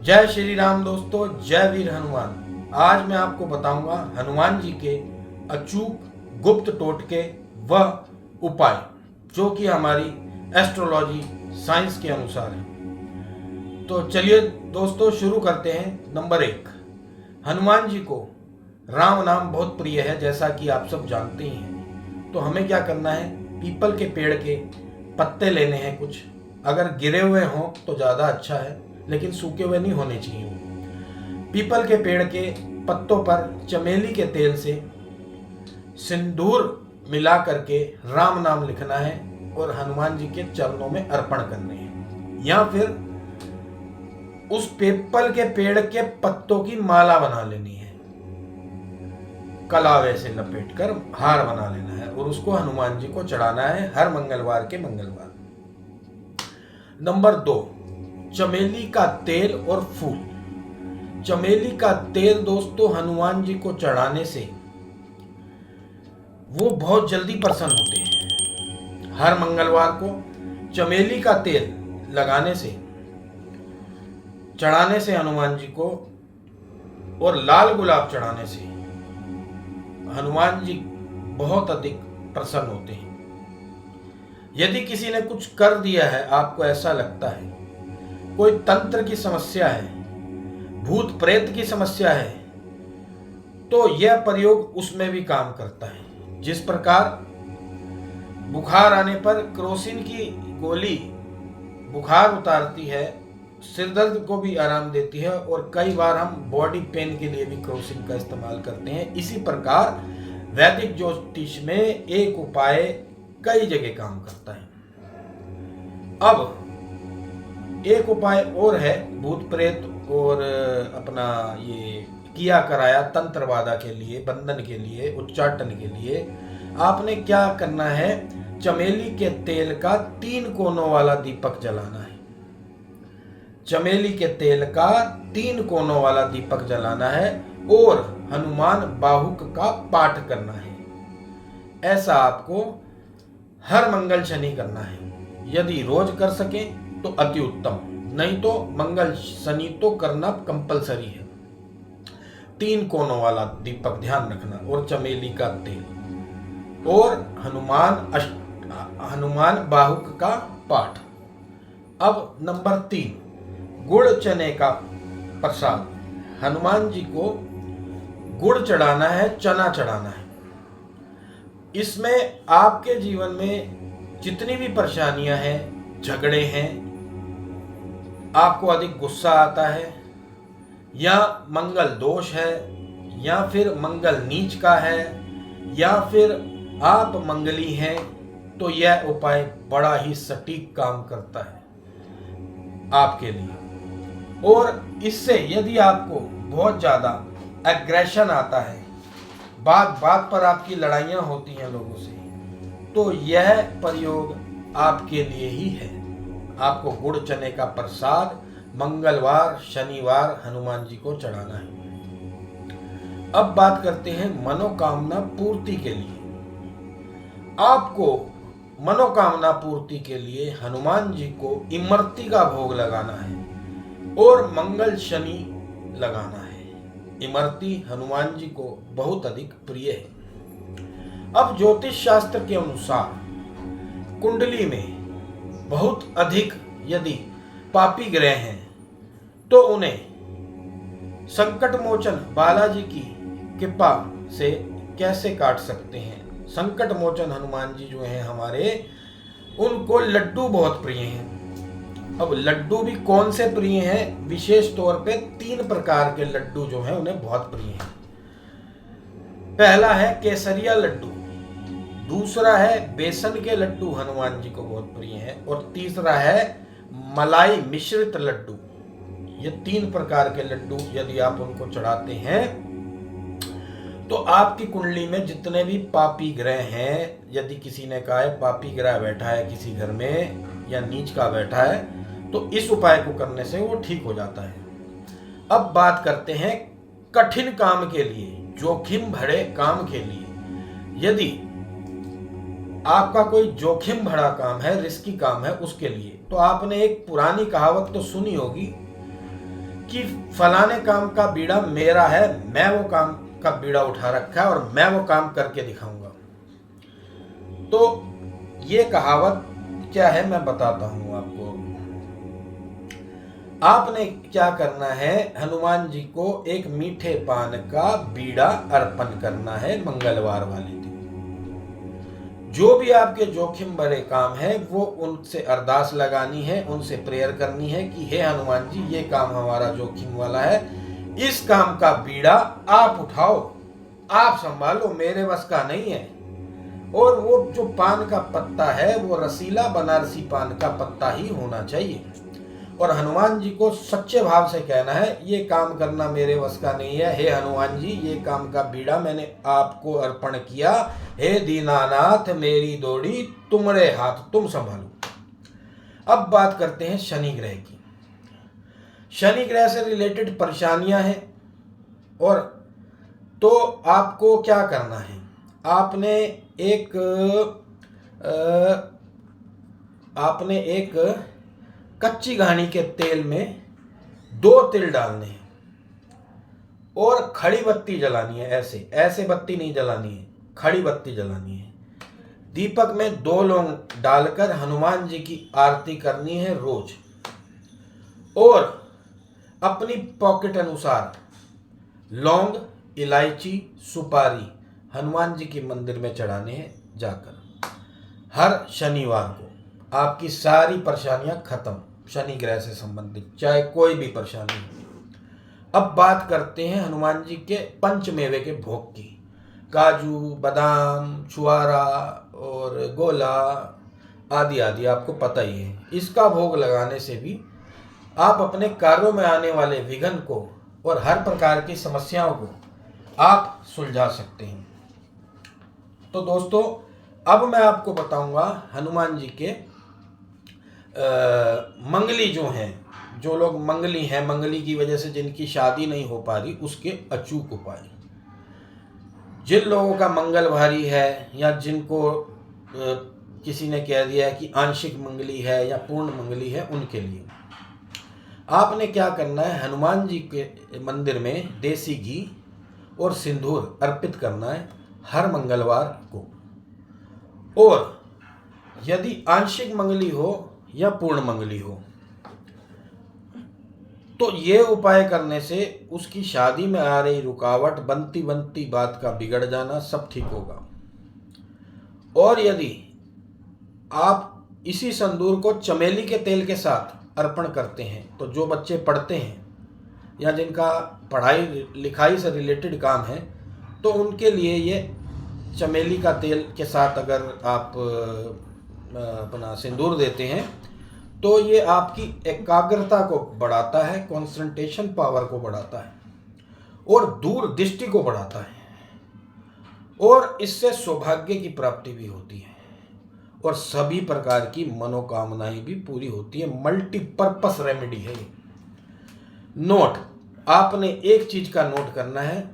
जय श्री राम दोस्तों, जय वीर हनुमान। आज मैं आपको बताऊंगा हनुमान जी के अचूक गुप्त टोटके व उपाय जो कि हमारी एस्ट्रोलॉजी साइंस के अनुसार है। तो चलिए दोस्तों शुरू करते हैं। नंबर 1, हनुमान जी को राम नाम बहुत प्रिय है, जैसा कि आप सब जानते ही हैं। तो हमें क्या करना है, पीपल के पेड़ के पत्ते लेने हैं कुछ, अगर गिरे हुए हों तो ज़्यादा अच्छा है, लेकिन सूखे हुए नहीं होने चाहिए वो। पीपल के पेड़ के पत्तों पर चमेली के तेल से सिंदूर मिला करके राम नाम लिखना है और हनुमान जी के चरणों में अर्पण करने हैं, या फिर उस पीपल के पेड़ के पत्तों की माला बना लेनी है, कलावे से लपेटकर हार बना लेना है और उसको हनुमान जी को चढ़ाना है हर मंगलवार के मंगलवार। नंबर 2, चमेली का तेल और फूल। चमेली का तेल दोस्तों हनुमान जी को चढ़ाने से वो बहुत जल्दी प्रसन्न होते हैं। हर मंगलवार को चमेली का तेल लगाने से, चढ़ाने से हनुमान जी को, और लाल गुलाब चढ़ाने से हनुमान जी बहुत अधिक प्रसन्न होते हैं। यदि किसी ने कुछ कर दिया है, आपको ऐसा लगता है कोई तंत्र की समस्या है, भूत प्रेत की समस्या है, तो यह प्रयोग उसमें भी काम करता है। जिस प्रकार बुखार आने पर क्रोसिन की गोली बुखार उतारती है, सिरदर्द को भी आराम देती है, और कई बार हम बॉडी पेन के लिए भी क्रोसिन का इस्तेमाल करते हैं। इसी प्रकार वैदिक ज्योतिष में एक उपाय कई जगह काम करता है। अब एक उपाय और है भूत प्रेत और अपना ये किया कराया तंत्रवादा के लिए, बंधन के लिए, उच्चाटन के लिए आपने क्या करना है, चमेली के तेल का 3 कोनों वाला दीपक जलाना है। चमेली के तेल का 3 कोनों वाला दीपक जलाना है और हनुमान बाहुक का पाठ करना है। ऐसा आपको हर मंगल शनि करना है। यदि रोज कर सके तो अति उत्तम, नहीं तो मंगल शनि तो करना कंपलसरी है। 3 कोनों वाला दीपक ध्यान रखना, और चमेली का तेल, और हनुमान बाहुक का पाठ। अब नंबर 3, गुड़ चने का प्रसाद। हनुमान जी को गुड़ चढ़ाना है, चना चढ़ाना है। इसमें आपके जीवन में जितनी भी परेशानियां हैं, झगड़े हैं, आपको अधिक गुस्सा आता है, या मंगल दोष है, या फिर मंगल नीच का है, या फिर आप मंगली हैं, तो यह उपाय बड़ा ही सटीक काम करता है आपके लिए। और इससे यदि आपको बहुत ज़्यादा एग्रेशन आता है, बात बात पर आपकी लड़ाइयाँ होती हैं लोगों से, तो यह प्रयोग आपके लिए ही है। आपको गुड़ चने का प्रसाद मंगलवार शनिवार हनुमान जी को चढ़ाना है। अब बात करते हैं मनोकामना पूर्ति के लिए। आपको मनोकामना पूर्ति के लिए हनुमान जी को इमरती का भोग लगाना है और मंगल शनि लगाना है। इमरती हनुमान जी को बहुत अधिक प्रिय है। अब ज्योतिष शास्त्र के अनुसार कुंडली में बहुत अधिक यदि पापी ग्रह हैं तो उन्हें संकट मोचन बालाजी की कृपा से कैसे काट सकते हैं। संकट मोचन हनुमान जी जो हैं हमारे, उनको लड्डू बहुत प्रिय हैं। अब लड्डू भी कौन से प्रिय हैं, विशेष तौर पे 3 प्रकार के लड्डू जो हैं उन्हें बहुत प्रिय हैं। पहला है केसरिया लड्डू, दूसरा है बेसन के लड्डू हनुमान जी को बहुत प्रिय हैं, और तीसरा है मलाई मिश्रित लड्डू। ये 3 प्रकार के लड्डू यदि आप उनको चढ़ाते हैं तो आपकी कुंडली में जितने भी पापी ग्रह हैं, यदि किसी ने कहा है पापी ग्रह बैठा है किसी घर में या नीच का बैठा है, तो इस उपाय को करने से वो ठीक हो जाता है। अब बात करते हैं कठिन काम के लिए, जोखिम भरे काम के लिए। यदि आपका कोई जोखिम भरा काम है, रिस्की काम है, उसके लिए तो आपने एक पुरानी कहावत तो सुनी होगी कि फलाने काम का बीड़ा मेरा है, मैं वो काम का बीड़ा उठा रखा है और मैं वो काम करके दिखाऊंगा। तो ये कहावत क्या है मैं बताता हूं आपको। आपने क्या करना है, हनुमान जी को एक मीठे पान का बीड़ा अर्पण करना है मंगलवार वाले दिन। जो भी आपके जोखिम भरे काम है वो उनसे अरदास लगानी है, उनसे प्रेयर करनी है कि हे हनुमान जी, ये काम हमारा जोखिम वाला है, इस काम का बीड़ा आप उठाओ, आप संभालो, मेरे बस का नहीं है। और वो जो पान का पत्ता है वो रसीला बनारसी पान का पत्ता ही होना चाहिए। और हनुमान जी को सच्चे भाव से कहना है, ये काम करना मेरे बस का नहीं है, हे हनुमान जी, ये काम का बीड़ा मैंने आपको अर्पण किया, हे दीनानाथ मेरी दौड़ी तुम्हारे हाथ, तुम संभालो। अब बात करते हैं शनि ग्रह की। शनि ग्रह से रिलेटेड परेशानियां हैं, और तो आपको क्या करना है, आपने एक कच्ची घानी के तेल में 2 तिल डालने हैं और खड़ी बत्ती जलानी है। ऐसे ऐसे बत्ती नहीं जलानी है, खड़ी बत्ती जलानी है। दीपक में 2 लौंग डालकर हनुमान जी की आरती करनी है रोज। और अपनी पॉकेट अनुसार लौंग, इलायची, सुपारी हनुमान जी के मंदिर में चढ़ाने हैं जाकर। हर शनिवार को आपकी सारी परेशानियां खत्म, शनि ग्रह से संबंधित चाहे कोई भी परेशानी हो। अब बात करते हैं हनुमान जी के पंचमेवे के भोग की। काजू, बादाम, छुआरा और गोला आदि आदि आपको पता ही है। इसका भोग लगाने से भी आप अपने कार्यों में आने वाले विघ्न को और हर प्रकार की समस्याओं को आप सुलझा सकते हैं। तो दोस्तों, अब मैं आपको बताऊंगा हनुमान जी के मंगली जो हैं, जो लोग मंगली हैं, मंगली की वजह से जिनकी शादी नहीं हो पा रही, उसके अचूक उपाय। जिन लोगों का मंगल भारी है या जिनको किसी ने कह दिया है कि आंशिक मंगली है या पूर्ण मंगली है, उनके लिए आपने क्या करना है, हनुमान जी के मंदिर में देसी घी और सिंदूर अर्पित करना है हर मंगलवार को। और यदि आंशिक मंगली हो या पूर्ण मंगली हो, तो ये उपाय करने से उसकी शादी में आ रही रुकावट, बनती बनती बात का बिगड़ जाना, सब ठीक होगा। और यदि आप इसी सिंदूर को चमेली के तेल के साथ अर्पण करते हैं, तो जो बच्चे पढ़ते हैं या जिनका पढ़ाई लिखाई से रिलेटेड काम है, तो उनके लिए ये चमेली का तेल के साथ अगर आप अपना सिंदूर देते हैं, तो ये आपकी एकाग्रता को बढ़ाता है, कंसंट्रेशन पावर को बढ़ाता है और दूरदृष्टि को बढ़ाता है, और इससे सौभाग्य की प्राप्ति भी होती है और सभी प्रकार की मनोकामनाएं भी पूरी होती है। मल्टीपर्पस रेमेडी है ये। नोट, आपने एक चीज का नोट करना है,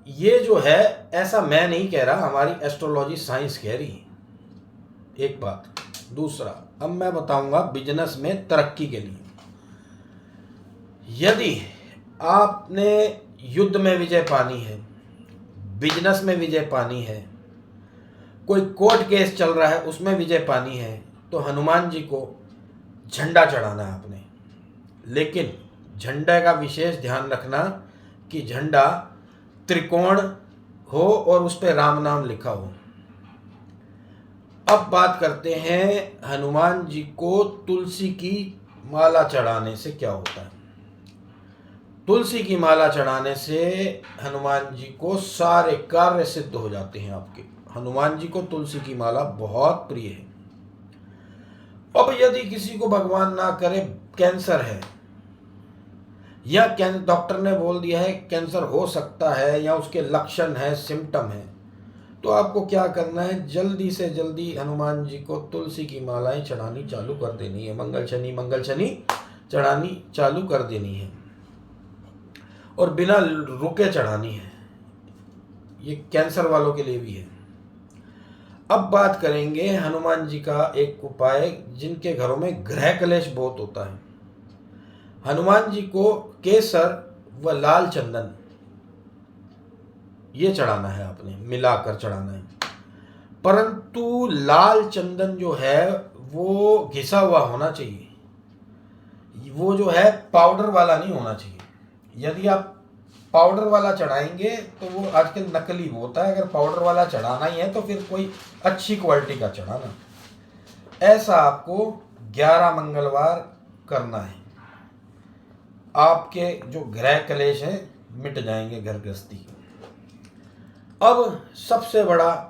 ये जो है ऐसा मैं नहीं कह रहा, हमारी एस्ट्रोलॉजी साइंस कह रही है, एक बात। दूसरा, अब मैं बताऊंगा बिजनेस में तरक्की के लिए। यदि आपने युद्ध में विजय पानी है, बिजनेस में विजय पानी है, कोई कोर्ट केस चल रहा है उसमें विजय पानी है, तो हनुमान जी को झंडा चढ़ाना है आपने। लेकिन झंडे का विशेष ध्यान रखना कि झंडा त्रिकोण हो और उस पर राम नाम लिखा हो। अब बात करते हैं हनुमान जी को तुलसी की माला चढ़ाने से क्या होता है। तुलसी की माला चढ़ाने से हनुमान जी को सारे कार्य सिद्ध हो जाते हैं आपके। हनुमान जी को तुलसी की माला बहुत प्रिय है। अब यदि किसी को भगवान ना करे कैंसर है, या डॉक्टर ने बोल दिया है कैंसर हो सकता है, या उसके लक्षण है, सिम्टम है, तो आपको क्या करना है, जल्दी से जल्दी हनुमान जी को तुलसी की मालाएं चढ़ानी चालू कर देनी है। मंगल शनि चढ़ानी चालू कर देनी है और बिना रुके चढ़ानी है। ये कैंसर वालों के लिए भी है। अब बात करेंगे हनुमान जी का एक उपाय जिनके घरों में ग्रह कलेश बहुत होता है। हनुमान जी को केसर व लाल चंदन ये चढ़ाना है, आपने मिलाकर चढ़ाना है। परंतु लाल चंदन जो है वो घिसा हुआ होना चाहिए, वो जो है पाउडर वाला नहीं होना चाहिए। यदि आप पाउडर वाला चढ़ाएंगे तो वो आजकल नकली होता है। अगर पाउडर वाला चढ़ाना ही है तो फिर कोई अच्छी क्वालिटी का चढ़ाना। ऐसा आपको 11 मंगलवार करना है। आपके जो ग्रह क्लेश हैं मिट जाएंगे, घर गृहस्थी के। अब सबसे बड़ा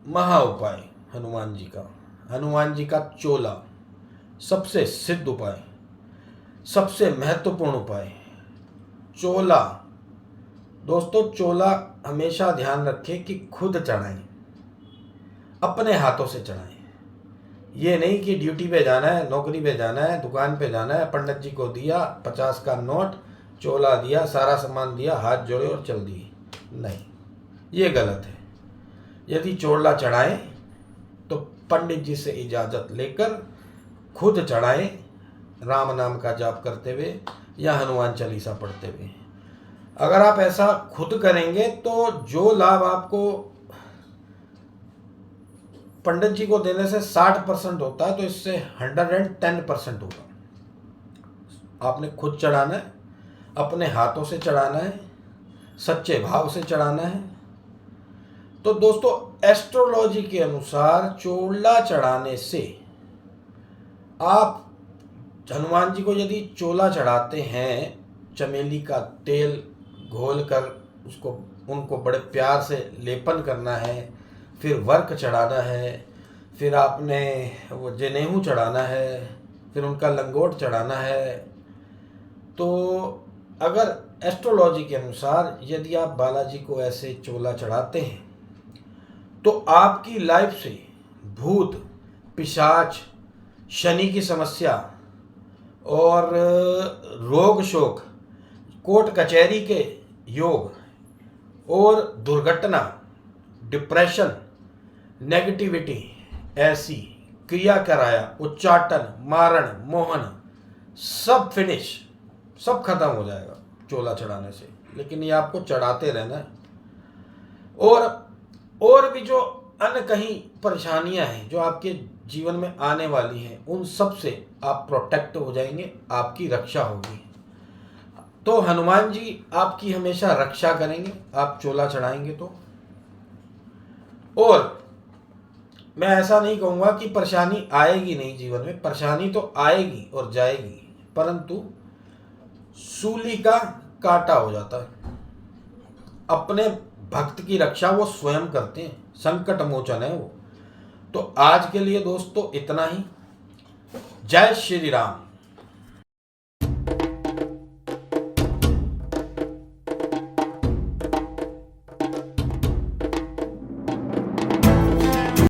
महा उपाय हनुमान जी का, हनुमान जी का चोला, सबसे सिद्ध उपाय, सबसे महत्वपूर्ण उपाय चोला। दोस्तों चोला हमेशा ध्यान रखें कि खुद चढ़ाएं, अपने हाथों से चढ़ाएं। ये नहीं कि ड्यूटी पे जाना है, नौकरी पे जाना है, दुकान पे जाना है, पंडित जी को दिया 50 का नोट, चोला दिया, सारा सामान दिया, हाथ जोड़े और चल दिए। नहीं, ये गलत है। यदि चोला चढ़ाएं तो पंडित जी से इजाज़त लेकर खुद चढ़ाएं, राम नाम का जाप करते हुए या हनुमान चालीसा पढ़ते हुए। अगर आप ऐसा खुद करेंगे तो जो लाभ आपको पंडित जी को देने से 60% होता है, तो इससे 110% होगा। आपने खुद चढ़ाना है, अपने हाथों से चढ़ाना है, सच्चे भाव से चढ़ाना है। तो दोस्तों एस्ट्रोलॉजी के अनुसार चोला चढ़ाने से, आप हनुमान जी को यदि चोला चढ़ाते हैं, चमेली का तेल घोल कर उसको उनको बड़े प्यार से लेपन करना है, फिर वर्क चढ़ाना है, फिर आपने वो जनेऊ चढ़ाना है, फिर उनका लंगोट चढ़ाना है। तो अगर एस्ट्रोलॉजी के अनुसार यदि आप बालाजी को ऐसे चोला चढ़ाते हैं तो आपकी लाइफ से भूत, पिशाच, शनि की समस्या और रोग शोक, कोर्ट कचहरी के योग और दुर्घटना, डिप्रेशन, नेगेटिविटी, ऐसी क्रिया कराया, उच्चाटन, मारण, मोहन, सब फिनिश, सब खत्म हो जाएगा चोला चढ़ाने से। लेकिन ये आपको चढ़ाते रहना है। और भी जो अन्य कहीं परेशानियां हैं जो आपके जीवन में आने वाली हैं, उन सब से आप प्रोटेक्ट हो जाएंगे, आपकी रक्षा होगी। तो हनुमान जी आपकी हमेशा रक्षा करेंगे, आप चोला चढ़ाएंगे तो। और मैं ऐसा नहीं कहूँगा कि परेशानी आएगी नहीं, जीवन में परेशानी तो आएगी और जाएगी, परंतु सूली का कांटा हो जाता है। अपने भक्त की रक्षा वो स्वयं करते हैं, संकट मोचन है वो। तो आज के लिए दोस्तों इतना ही। जय श्री राम।